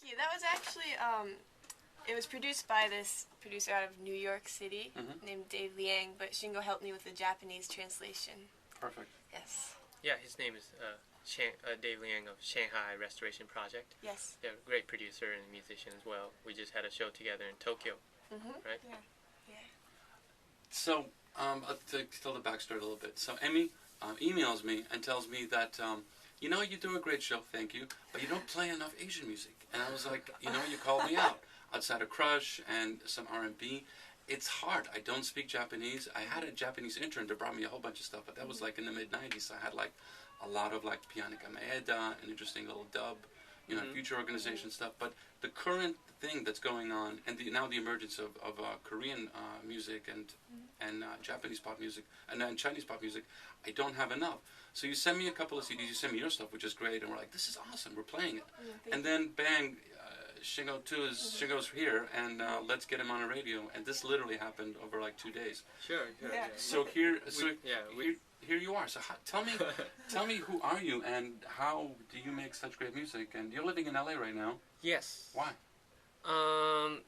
you. That was actually, it was produced by this producer out of New York City named Dave Liang, but Shingo helped me with the Japanese translation. Perfect. Yes. Yeah, his name is Dave Liang of Shanghai Restoration Project. Yes. They're a great producer and musician as well. We just had a show together in Tokyo, right? Yeah. Yeah. So, to tell the backstory a little bit. So, Emi emails me and tells me that, you do a great show, thank you, but you don't play enough Asian music. And I was like, you called me out. Outside of Crush and some R&B, it's hard. I don't speak Japanese. I had a Japanese intern that brought me a whole bunch of stuff, but that was like in the mid-90s. So I had like a lot of like Pianika Maeda, an interesting little dub, future organization stuff. But the current thing that's going on, and now the emergence of Korean music and Japanese pop music and Chinese pop music, I don't have enough. So you send me a couple of CDs, you send me your stuff, which is great, and we're like, this is awesome, we're playing it. And then bang, Shingo's here, and let's get him on a radio. And this literally happened over like 2 days. Sure. Yeah. So here you are. So tell me who are you, and how do you make such great music? And you're living in LA right now. Yes. Why?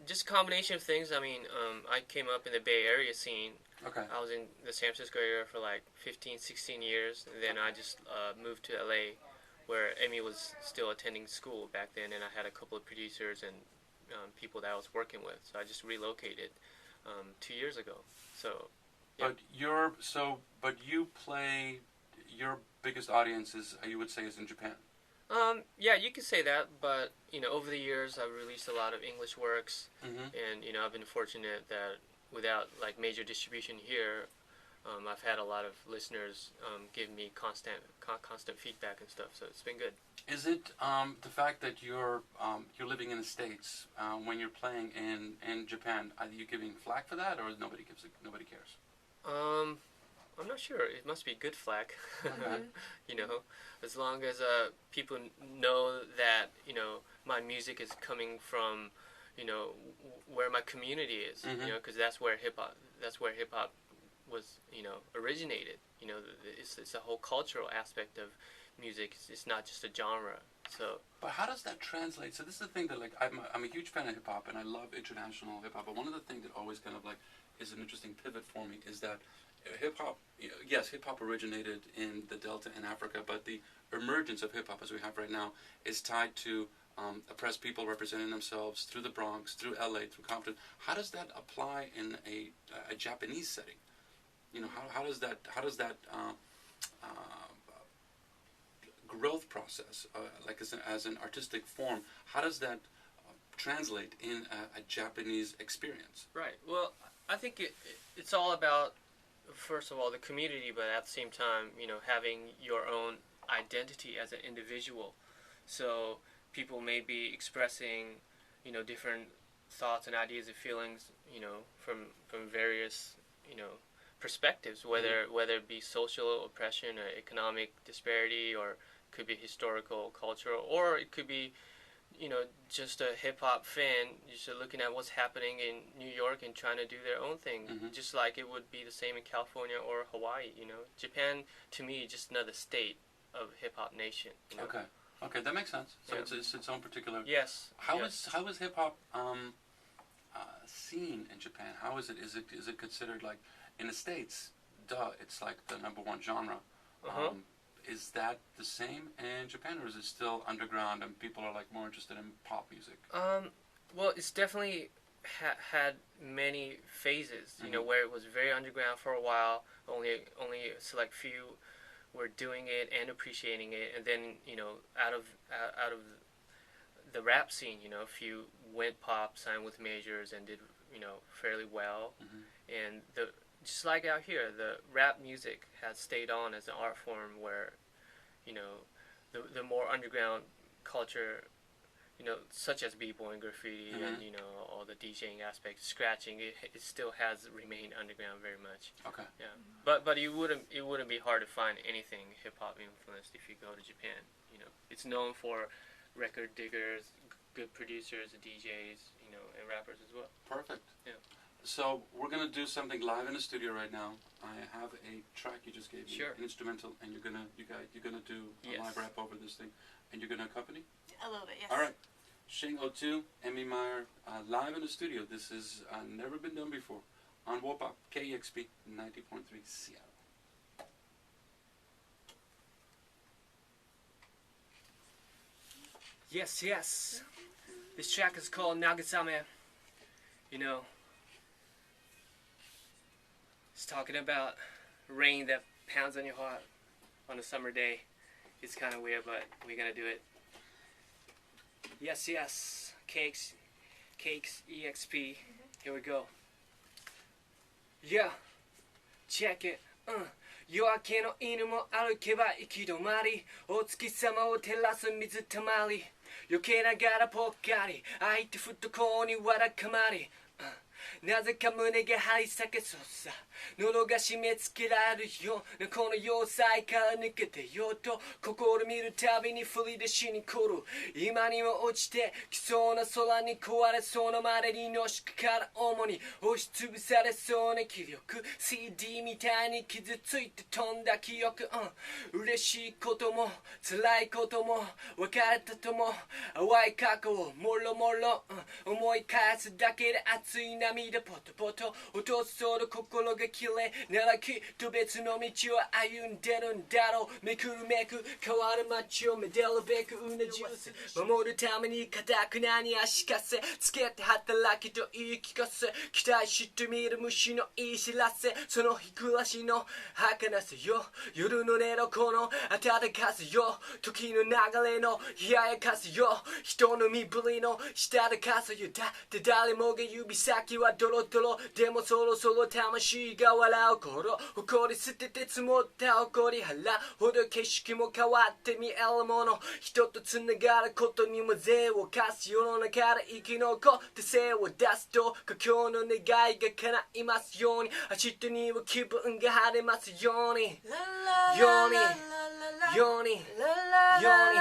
Just a combination of things. I mean, I came up in the Bay Area scene. Okay. I was in the San Francisco area for like 15, 16 years, and then I just moved to LA, where Emi was still attending school back then, and I had a couple of producers and people that I was working with. So I just relocated 2 years ago. So. Yeah. But you play. Your biggest audience is, you would say, is in Japan. Yeah, you could say that, but over the years I've released a lot of English works, and I've been fortunate that without like major distribution here, I've had a lot of listeners give me constant feedback and stuff, so it's been good. Is it the fact that you're living in the States when you're playing in Japan? Are you giving flack for that, or nobody cares? I'm not sure. It must be good flack. As long as people know that my music is coming from where my community is, because that's where hip hop was originated. It's a whole cultural aspect of music. It's not just a genre. So. But how does that translate? So this is the thing that like I'm a huge fan of hip hop, and I love international hip hop. But one of the things that always kind of like is an interesting pivot for me is that hip hop. Yes, hip hop originated in the Delta in Africa, but the emergence of hip hop as we have right now is tied to oppressed people representing themselves through the Bronx, through LA, through Compton. How does that apply in a Japanese setting? How does that growth process, like as an artistic form, how does that translate in a Japanese experience? Right. Well, I think it's all about, first of all, the community, but at the same time, having your own identity as an individual. So people may be expressing, different thoughts and ideas and feelings, from various, perspectives, whether it be social oppression or economic disparity, or could be historical, cultural, or it could be, just a hip-hop fan just looking at what's happening in New York and trying to do their own thing, just like it would be the same in California or Hawaii. Japan, to me, is just another state of hip-hop nation. Okay, that makes sense. So it's its own particular. Yes. How is hip hop seen in Japan? How is it? Is it considered like in the States? It's like the #1 genre. Is that the same in Japan, or is it still underground and people are like more interested in pop music? Well, it's definitely had many phases. Where it was very underground for a while. Only a select few were doing it and appreciating it, and then out of the rap scene, a few went pop, signed with majors, and did fairly well. And just like out here, the rap music has stayed on as an art form where, the more underground culture, such as b-boy and graffiti and, all the DJing aspects, scratching, it still has remained underground very much. Okay. Yeah. But it wouldn't be hard to find anything hip-hop influenced if you go to Japan. It's known for record diggers, good producers, DJs, and rappers as well. Perfect. Yeah. So we're gonna do something live in the studio right now. I have a track you just gave me, Sure. an instrumental, and you're gonna do a live rap over this thing, and you're gonna accompany. A little bit, yes. All right. Shing02 Emi Meyer live in the studio. This has never been done before on Warpop KEXP 90.3 Seattle. Yes, yes. This track is called Nagasame. You know, it's talking about rain that pounds on your heart on a summer day. It's kind of weird, but we're gonna do it. Yes, yes. Cakes, EXP. Here we go. Yeah, check it. 夜明けの犬も歩けば行き止まりお月様を照らす水たまり避けながらぽっかり開いて懐にわだかまりなぜか胸が張り裂けそうさ喉が締め付けられるようなこの要塞から抜けてようと心見るたびに振り出しに来る今にも落ちてきそうな空に壊れそうなまでにのしかから主に押しつぶされそうな気力 CD みたいに傷ついて飛んだ記憶、嬉しいことも辛いことも別れたとも淡い過去をもろもろ、思い返すだけで熱い涙ポトポト落とすほど心が綺麗ならきっと別の道を歩んでるんだろうめくるめく変わる街をめでるべくうなじゅす守るために固くなに足かせつけて働きと言い聞かせ期待してみる虫の言い知らせその日暮らしの儚さよ夜の寝床の暖かさよ時の流れの冷ややかさよ人の身振りのしたたかさよだって誰もが指先はドロドロでもそろそろ魂が笑う頃誇り捨てて積もった誇り払うほど景色も変わって見えるもの人とつながることにも税を課す世の中で生き残って精を出すと故郷の願いが叶いますように明日には気分が晴れますようにようにようにように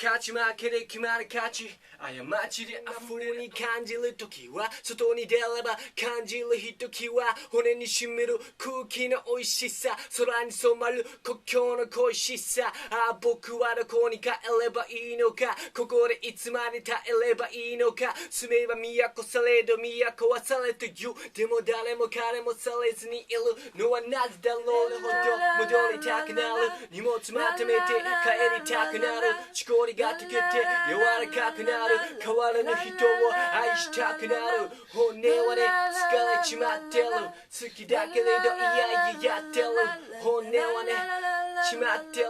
勝ち負けで決まる価値過ちで溢れに感じるときは外に出れば感じるひときは骨に染みる空気の美味しさ空に染まる故郷の恋しさ僕はどこに帰ればいいのかここでいつまで耐えればいいのか住めば都されど都はされてゆでも誰も彼もされずにいるのはなぜだろうほど戻りたくなる荷物まとめて帰りたくなるしこりが溶けて柔らかくなる変わらぬ人を愛したくなる本音はね疲れちまってる好きだけれどいやいややってる本音はねしまってる